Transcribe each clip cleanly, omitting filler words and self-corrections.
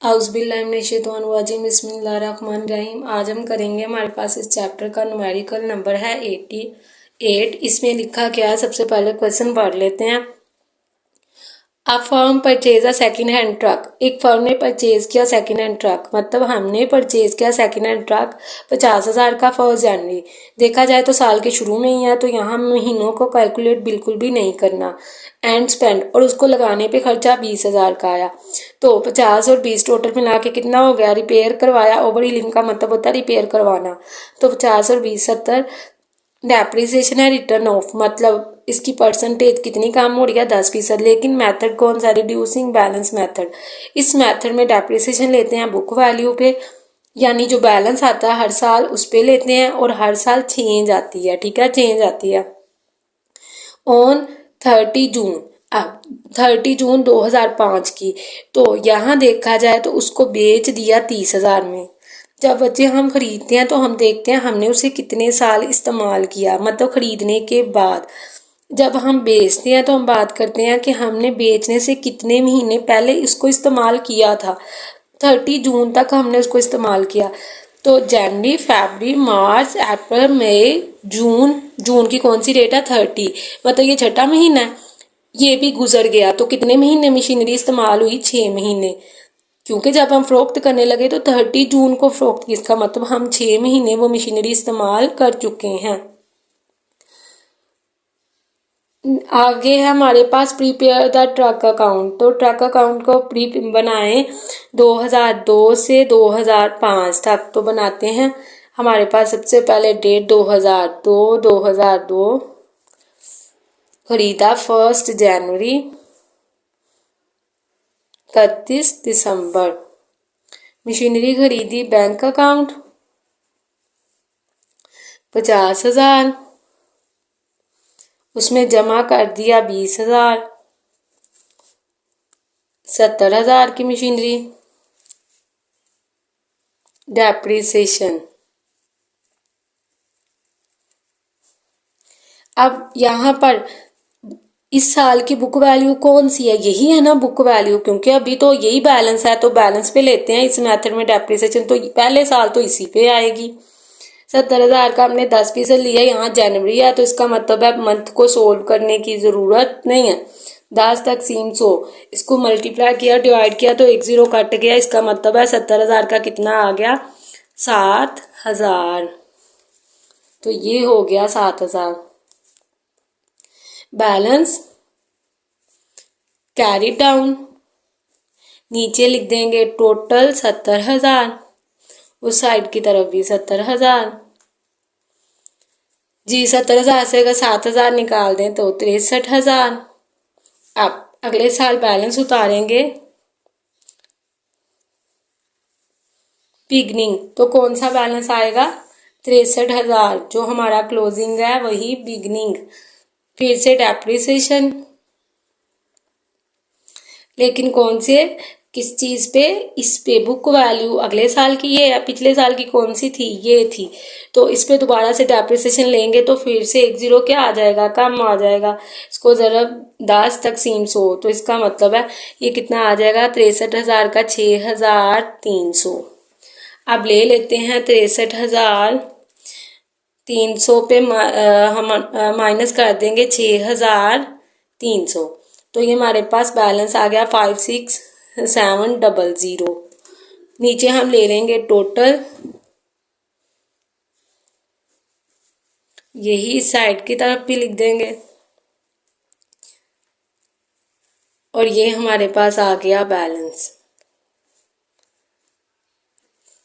औज़ुबिल्लाहिमिनश्शैतानिर्रजीम बिस्मिल्लाहिर्रहमानिर्रहीम। आज हम करेंगे, हमारे पास इस चैप्टर का न्यूमेरिकल नंबर है 88। इसमें लिखा क्या है, सबसे पहले क्वेश्चन पढ़ लेते हैं। A firm purchase a second hand truck. एक फर्म ने परचेज किया सेकेंड हैंड ट्रक, मतलब हमने परचेज किया सेकेंड हैंड ट्रक 50,000 का 1 जनवरी। देखा जाए तो साल के शुरू में ही है, तो यहाँ महीनों को कैलकुलेट बिल्कुल भी नहीं करना। एंड स्पेंड, और उसको लगाने पे खर्चा 20,000 का आया। तो 50 और 20 टोटल मिला के कितना हो गया। रिपेयर करवाया, ओवर हीलिंग का मतलब होता है रिपेयर करवाना। तो 50 और 20 70। डेप्रिसिएशन है रिटर्न ऑफ, मतलब इसकी परसेंटेज कितनी कम हो रही है, 10%। लेकिन मेथड कौन सा, रिड्यूसिंग बैलेंस मेथड। इस मेथड में डेप्रिसिएशन लेते हैं बुक वैल्यू पे, यानी जो बैलेंस आता है हर साल उस पे लेते हैं, और हर साल चेंज आती है। ठीक है, चेंज आती है। ऑन 30 जून, अब 30 जून 2005 की, तो यहाँ देखा जाए तो उसको बेच दिया 30,000 में। जब बच्चे हम खरीदते हैं तो हम देखते हैं हमने उसे कितने साल इस्तेमाल किया, मतलब खरीदने के बाद। जब हम बेचते हैं तो हम बात करते हैं कि हमने बेचने से कितने महीने पहले इसको इस्तेमाल किया था। 30 जून तक हमने उसको इस्तेमाल किया। तो जनवरी, फरवरी, मार्च, अप्रैल, मई, जून। जून की कौन सी डेट है, 30, मतलब ये छठा महीना है। ये भी गुजर गया, तो कितने महीने मशीनरी इस्तेमाल हुई, 6 महीने। क्योंकि जब हम फरोख्त करने लगे तो 30 जून को फरोख्त की, इसका मतलब हम 6 महीने वो मशीनरी इस्तेमाल कर चुके हैं। आगे है हमारे पास प्रीपेयर द ट्रक अकाउंट। तो ट्रक अकाउंट को प्री बनाएं 2002 से 2005 तक। तो बनाते हैं, हमारे पास सबसे पहले डेट 2002 खरीदा 1 जनवरी, 31 दिसंबर। मशीनरी खरीदी बैंक अकाउंट 50,000, उसमें जमा कर दिया 20,000, 70,000 की मशीनरी। डेप्रिसिएशन, अब यहाँ पर इस साल की बुक वैल्यू कौन सी है, यही है ना बुक वैल्यू, क्योंकि अभी तो यही बैलेंस है, तो बैलेंस पे लेते हैं इस मेथड में डेप्रिसिएशन। तो पहले साल तो इसी पे आएगी। 70,000 का हमने 10% लिया, यहाँ जनवरी है तो इसका मतलब है मंथ को सोल्व करने की जरूरत नहीं है। 10 तकसीम 100, इसको मल्टीप्लाई किया, डिवाइड किया तो 1 0 कट गया। इसका मतलब है 70,000 का कितना आ गया, 7,000। तो ये हो गया 7,000। बैलेंस कैरी डाउन, नीचे लिख देंगे टोटल 70,000, उस साइड की तरफ भी 70,000। जी 70,000 से अगर 7,000 निकाल दें तो 63,000। अब अगले साल बैलेंस उतारेंगे बिगनिंग, तो कौन सा बैलेंस आएगा, 63,000। जो हमारा क्लोजिंग है वही बिगनिंग। फिर से डेप्रिसिएशन, लेकिन कौन से, किस चीज पे, इस पे बुक वैल्यू अगले साल की ये है, पिछले साल की कौन सी थी, ये थी। तो इस पे दोबारा से डेप्रिसिएशन लेंगे तो फिर से 1 0 क्या आ जाएगा, कम आ जाएगा। इसको जरा 10 तकसीम 100, तो इसका मतलब है ये कितना आ जाएगा, 63,000 का 6,300। अब ले लेते हैं 63,300 पे हम माइनस कर देंगे 6,300। तो ये हमारे पास बैलेंस आ गया 56,700। नीचे हम ले लेंगे टोटल, यही साइड की तरफ भी लिख देंगे, और ये हमारे पास आ गया बैलेंस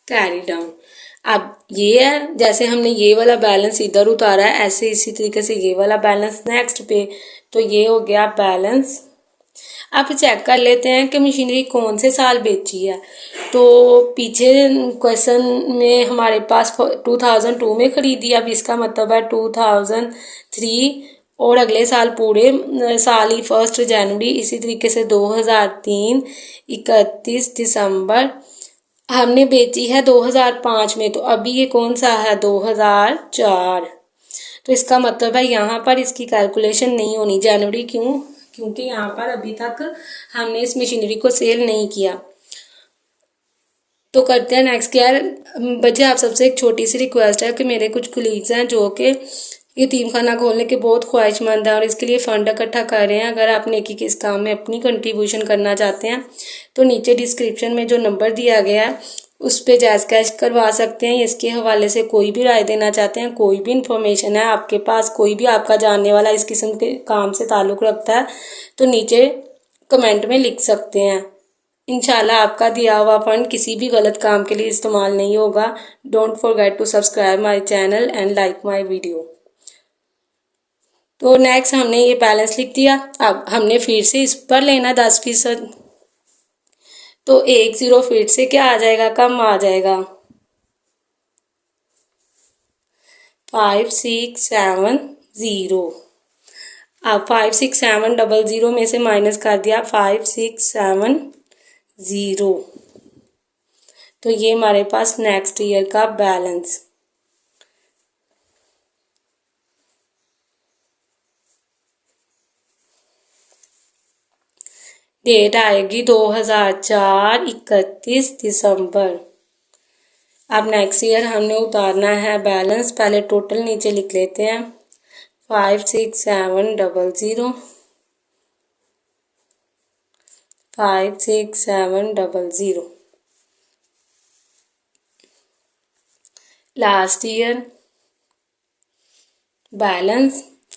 कैरी डाउन। अब ये है, जैसे हमने ये वाला बैलेंस इधर उतारा है, ऐसे इसी तरीके से ये वाला बैलेंस नेक्स्ट पे। तो ये हो गया बैलेंस। अब चेक कर लेते हैं कि मशीनरी कौन से साल बेची है। तो पीछे क्वेश्चन में हमारे पास 2002 में खरीदी, अब इसका मतलब है 2003, और अगले साल पूरे साल ही 1 जनवरी, इसी तरीके से 2003, 31 दिसंबर। हमने बेची है 2005 में, तो अभी ये कौन सा है, 2004। तो इसका मतलब है यहाँ पर इसकी कैलकुलेशन नहीं होनी, जनवरी क्यों, क्योंकि यहाँ पर अभी तक हमने इस मशीनरी को सेल नहीं किया। तो करते हैं नेक्स्ट। क्या बच्चे, आप सबसे एक छोटी सी रिक्वेस्ट है कि मेरे कुछ कुलीग्स हैं जो कि यतीम खाना खोलने के बहुत ख्वाहिशमंद हैं और इसके लिए फ़ंड इकट्ठा कर रहे हैं। अगर आप नेकी के इस काम में अपनी कंट्रीब्यूशन करना चाहते हैं तो नीचे डिस्क्रिप्शन में जो नंबर दिया गया है उस पर जैज़ कैश करवा सकते हैं। इसके हवाले से कोई भी राय देना चाहते हैं, कोई भी इंफॉर्मेशन है आपके पास, कोई भी आपका जानने वाला इस किस्म के काम से ताल्लुक़ रखता है तो नीचे कमेंट में लिख सकते हैं। इंशाल्लाह आपका दिया हुआ फंड किसी भी गलत काम के लिए इस्तेमाल नहीं होगा। Don't forget to subscribe my channel and like my video. तो नेक्स्ट हमने ये बैलेंस लिख दिया। अब हमने फिर से इस पर लेना 10%। तो 1 0 फिर से क्या आ जाएगा, कम आ जाएगा। 5 6 7 0। अब 5 6 7 0 में से माइनस कर दिया 5 6 7 0। तो ये हमारे पास नेक्स्ट ईयर का बैलेंस। डेट आएगी 2004 31 दिसंबर। अब नेक्स्ट ईयर हमने उतारना है बैलेंस। पहले टोटल नीचे लिख लेते हैं 5 6 7 0 5 6 7 0। लास्ट ईयर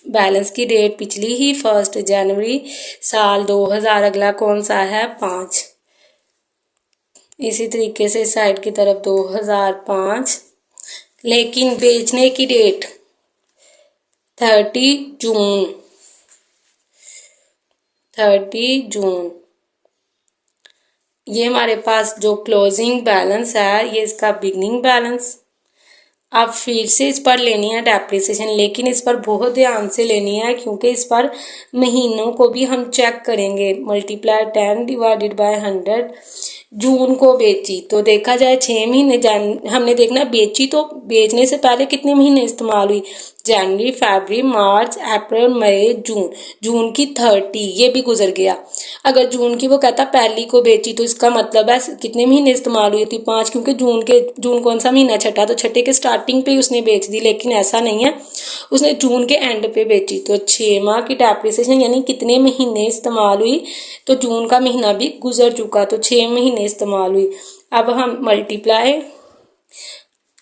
बैलेंस की डेट पिछली ही 1 जनवरी साल 2000। अगला कौन सा है, 5। इसी तरीके से साइड की तरफ 2005। लेकिन बेचने की डेट 30 जून। 30 जून। ये हमारे पास जो क्लोजिंग बैलेंस है ये इसका बिगनिंग बैलेंस। अब फिर से इस पर लेनी है डेप्रिसिएशन, लेकिन इस पर बहुत ध्यान से लेनी है क्योंकि इस पर महीनों को भी हम चेक करेंगे। Multiply 10 divided by 100। जून को बेची तो देखा जाए 6 महीने हमने देखना बेची तो बेचने से पहले कितने महीने इस्तेमाल हुई, जनवरी फरवरी मार्च अप्रैल मई जून। जून की 30 ये भी गुजर गया। अगर जून की वो कहता पहली को बेची तो इसका मतलब है कितने महीने इस्तेमाल हुई थी, 5, क्योंकि जून कौन सा महीना, छठा, तो छठे के स्टार्टिंग पे उसने बेच दी। लेकिन ऐसा नहीं है, उसने जून के एंड पे बेची। तो 6 माह की डेप्रिसिएशन यानी कितने महीने इस्तेमाल हुई, तो जून का महीना भी गुजर चुका तो 6 महीने इस्तेमाल हुई। अब हम मल्टीप्लाई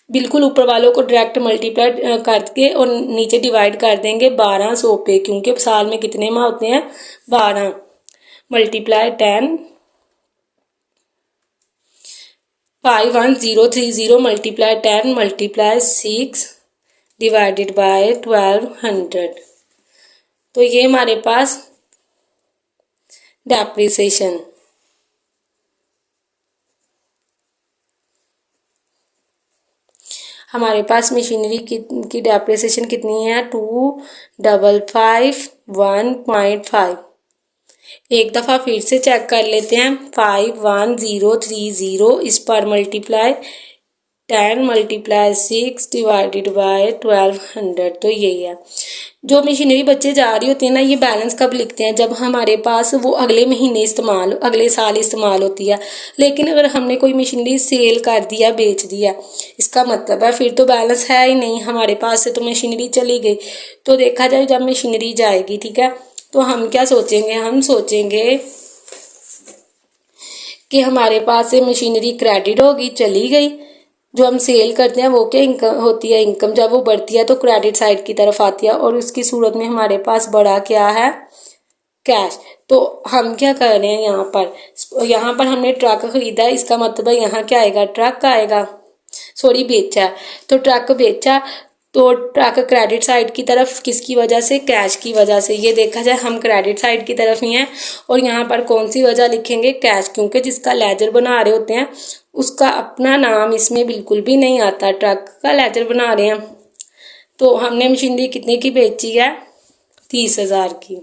बिल्कुल ऊपर वालों को डायरेक्ट मल्टीप्लाई करके और नीचे डिवाइड कर देंगे 1200 पे, क्योंकि साल में कितने माह होते हैं, 12। Multiply 10 51030 multiply 10 multiply 6 divided by 1200। तो ये हमारे पास डेप्रिसिएशन। हमारे पास मशीनरी की डेप्रिसिएशन कितनी है, 2551.5। एक दफ़ा फिर से चेक कर लेते हैं। 51030 इस पर मल्टीप्लाई 10 मल्टीप्लाई 6 डिवाइडेड बाय 1200। तो यही है। जो मशीनरी बच्चे जा रही होती है ना, ये बैलेंस कब लिखते हैं, जब हमारे पास वो अगले महीने अगले साल इस्तेमाल होती है। लेकिन अगर हमने कोई मशीनरी सेल कर दिया, बेच दिया, इसका मतलब है फिर तो बैलेंस है ही नहीं हमारे पास से, तो मशीनरी चली गई। तो देखा जाए जब मशीनरी जाएगी, ठीक है, तो हम क्या सोचेंगे, हम सोचेंगे कि हमारे पास से मशीनरी क्रेडिट होगी, चली गई। जो हम सेल करते हैं वो क्या इनकम होती है, इनकम जब वो बढ़ती है तो क्रेडिट साइड की तरफ आती है, और उसकी सूरत में हमारे पास बड़ा क्या है, कैश। तो हम क्या कर रहे हैं यहाँ पर हमने ट्रक खरीदा, इसका मतलब है यहाँ क्या आएगा, ट्रक आएगा। सॉरी, बेचा, तो ट्रक बेचा, तो ट्रक क्रेडिट साइड की तरफ किसकी वजह से, कैश की वजह से। ये देखा जाए हम क्रेडिट साइड की तरफ ही हैं, और यहाँ पर कौन सी वजह लिखेंगे, कैश, क्योंकि जिसका लेजर बना रहे होते हैं उसका अपना नाम इसमें बिल्कुल भी नहीं आता, ट्रक का लेजर बना रहे हैं। तो हमने मशीनरी कितने की बेची है, 30,000 की।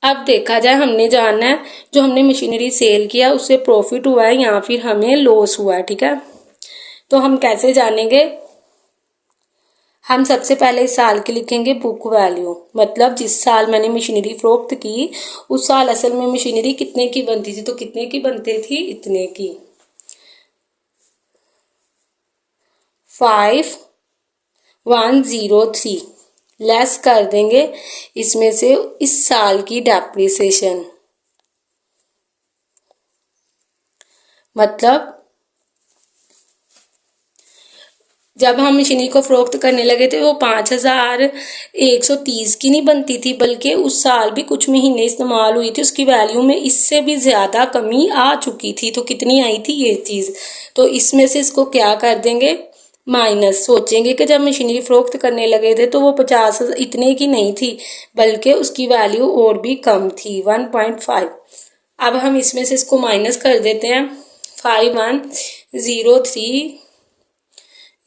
अब देखा जाए हमने जानना है जो हमने मशीनरी सेल किया उससे प्रॉफिट हुआ है या फिर हमें लॉस हुआ है, ठीक है। तो हम कैसे जानेंगे, हम सबसे पहले इस साल के लिखेंगे बुक वैल्यू, मतलब जिस साल मैंने मशीनरी फरोख्त की उस साल असल में मशीनरी कितने की बनती थी, तो कितने की बनती थी, इतने की। 5103 लेस कर देंगे इसमें से इस साल की डेप्रिसिएशन, मतलब जब हम मशीनरी को फरोख्त करने लगे थे वो 5130 की नहीं बनती थी, बल्कि उस साल भी कुछ महीने इस्तेमाल हुई थी, उसकी वैल्यू में इससे भी ज़्यादा कमी आ चुकी थी। तो कितनी आई थी ये चीज़, तो इसमें से इसको क्या कर देंगे, माइनस। सोचेंगे कि जब मशीनरी फरोख्त करने लगे थे तो वो 50 इतने की नहीं थी, बल्कि उसकी वैल्यू और भी कम थी, 1.5। अब हम इसमें से इसको माइनस कर देते हैं। 5103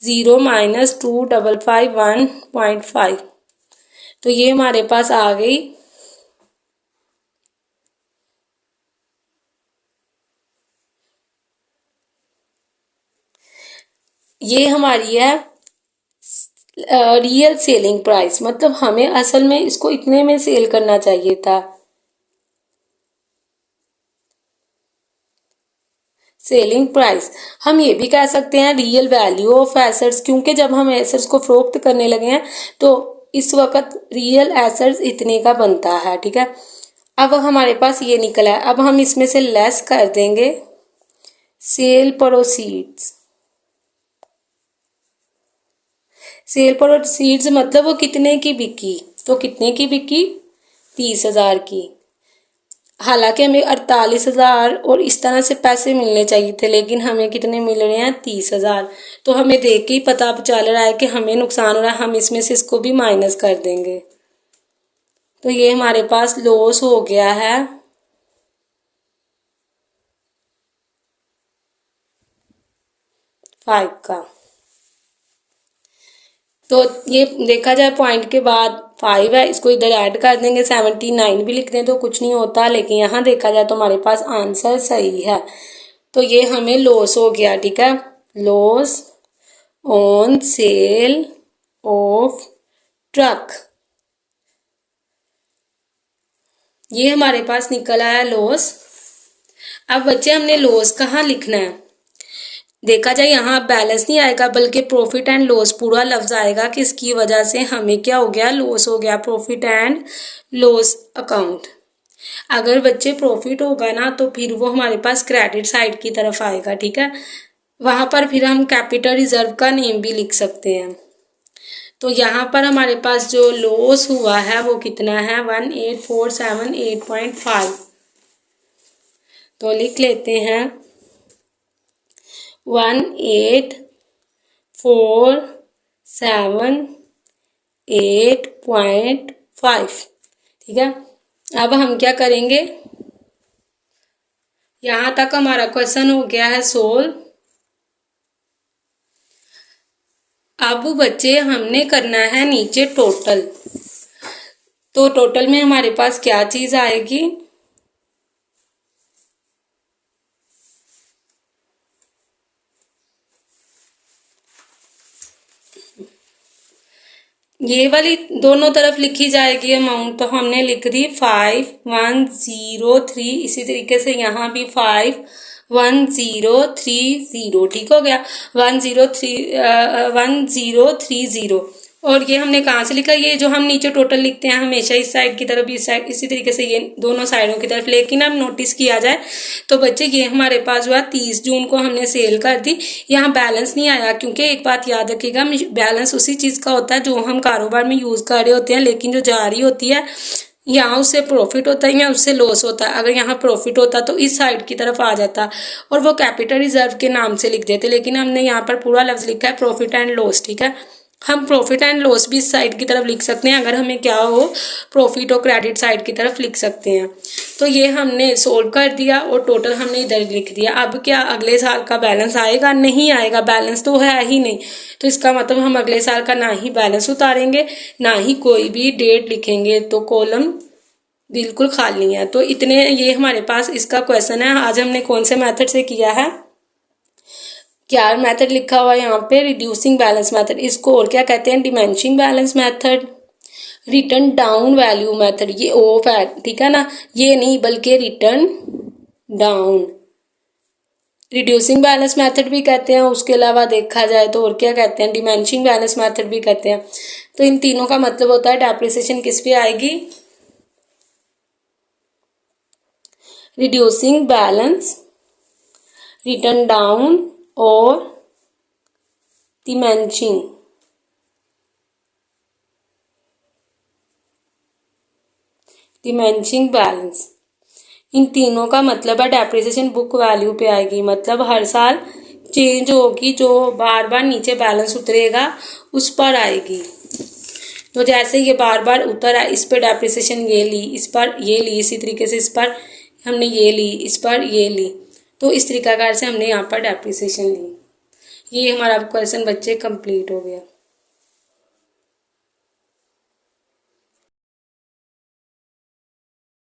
0 - 2551.5, तो ये हमारे पास आ गई। ये हमारी है रियल सेलिंग प्राइस, मतलब हमें असल में इसको इतने में सेल करना चाहिए था। सेलिंग प्राइस हम ये भी कह सकते हैं रियल वैल्यू ऑफ एसेट्स, क्योंकि जब हम एसेट्स को फरोख्त करने लगे हैं तो इस वक्त रियल एसेट्स इतने का बनता है। ठीक है, अब हमारे पास ये निकला है। अब हम इसमें से लेस कर देंगे सेल प्रोसीड्स। सेल प्रोसीड्स मतलब वो कितने की बिकी, तो कितने की बिकी, 30,000 की। हालांकि हमें 48,000 और इस तरह से पैसे मिलने चाहिए थे, लेकिन हमें कितने मिल रहे हैं, 30,000। तो हमें देख के ही पता चल रहा है कि हमें नुकसान हो रहा है, हम इसमें से इसको भी माइनस कर देंगे। तो ये हमारे पास लॉस हो गया है 5 का। तो ये देखा जाए पॉइंट के बाद 5 है, इसको इधर ऐड कर देंगे। 79 भी लिख दें तो कुछ नहीं होता, लेकिन यहाँ देखा जाए तो हमारे पास आंसर सही है। तो ये हमें लॉस हो गया। ठीक है, loss on sale of truck, ये हमारे पास निकल आया लॉस। अब बच्चे हमने लॉस कहाँ लिखना है, देखा जाए यहाँ बैलेंस नहीं आएगा बल्कि प्रॉफिट एंड लॉस पूरा लफ्ज आएगा कि इसकी वजह से हमें क्या हो गया, लॉस हो गया, प्रॉफिट एंड लॉस अकाउंट। अगर बच्चे प्रॉफिट होगा ना तो फिर वो हमारे पास क्रेडिट साइड की तरफ आएगा। ठीक है, वहां पर फिर हम कैपिटल रिजर्व का नेम भी लिख सकते हैं। तो यहाँ पर हमारे पास जो लॉस हुआ है वो कितना है, 18478.5। तो लिख लेते हैं 18478.5। ठीक है, अब हम क्या करेंगे, यहां तक हमारा क्वेश्चन हो गया है सोल्व। अब बच्चे हमने करना है नीचे टोटल। तो टोटल में हमारे पास क्या चीज आएगी, ये वाली दोनों तरफ लिखी जाएगी अमाउंट। तो हमने लिख दी 5103, इसी तरीके से यहाँ भी 51030। ठीक हो गया, 1030। और ये हमने कहाँ से लिखा, ये जो हम नीचे टोटल लिखते हैं हमेशा इस साइड की तरफ, इस साइड, इसी तरीके से ये दोनों साइडों की तरफ। लेकिन अब नोटिस किया जाए तो बच्चे ये हमारे पास हुआ 30 जून को हमने सेल कर दी, यहाँ बैलेंस नहीं आया, क्योंकि एक बात याद रखिएगा, बैलेंस उसी चीज का होता है जो हम कारोबार में यूज कर रहे होते हैं, लेकिन जो जारी होती है यहाँ उससे प्रॉफिट होता है या उससे लॉस होता है। अगर यहाँ प्रॉफिट होता तो इस साइड की तरफ आ जाता और वो कैपिटल रिजर्व के नाम से लिख देते, लेकिन हमने यहाँ पर पूरा लफ्ज लिखा है प्रॉफिट एंड लॉस। ठीक है, हम प्रॉफिट एंड लॉस भी इस साइड की तरफ लिख सकते हैं, अगर हमें क्या हो, प्रॉफिट और क्रेडिट साइड की तरफ लिख सकते हैं। तो ये हमने सोल्व कर दिया और टोटल हमने इधर लिख दिया। अब क्या अगले साल का बैलेंस आएगा, नहीं आएगा, बैलेंस तो है ही नहीं। तो इसका मतलब हम अगले साल का ना ही बैलेंस उतारेंगे ना ही कोई भी डेट लिखेंगे, तो कॉलम बिल्कुल खाली है। तो इतने ये हमारे पास इसका क्वेश्चन है। आज हमने कौन से मेथड से किया है, क्या मेथड लिखा हुआ है यहाँ पे? Reducing balance method. इसको और क्या कहते हैं? Diminishing balance method. Written down value method, ये ऑफ है, ठीक है ना, ये नहीं बल्कि written down. Reducing balance method भी कहते हैं, उसके अलावा देखा जाए तो और क्या कहते हैं? डिमेंशिंग बैलेंस मेथड भी कहते हैं। तो इन तीनों का मतलब होता है डेप्रिसिएशन किस पे आएगी? रिड्यूसिंग बैलेंस, रिटर्न डाउन और डिमेंशिंग। डिमेंशिंग बैलेंस, इन तीनों का मतलब है डेप्रिसिएशन बुक वैल्यू पे आएगी। मतलब हर साल चेंज होगी, जो बार बार नीचे बैलेंस उतरेगा उस पर आएगी। तो जैसे ये बार बार उतर है, इस पर डेप्रिसिएशन ये ली, इस पर ये ली, इसी तरीके से इस पर हमने ये ली, इस पर ये ली, तो इस तरीकाकार से हमने यहाँ पर डेप्रिसिएशन ली। ये हमारा क्वेश्चन बच्चे कंप्लीट हो गया।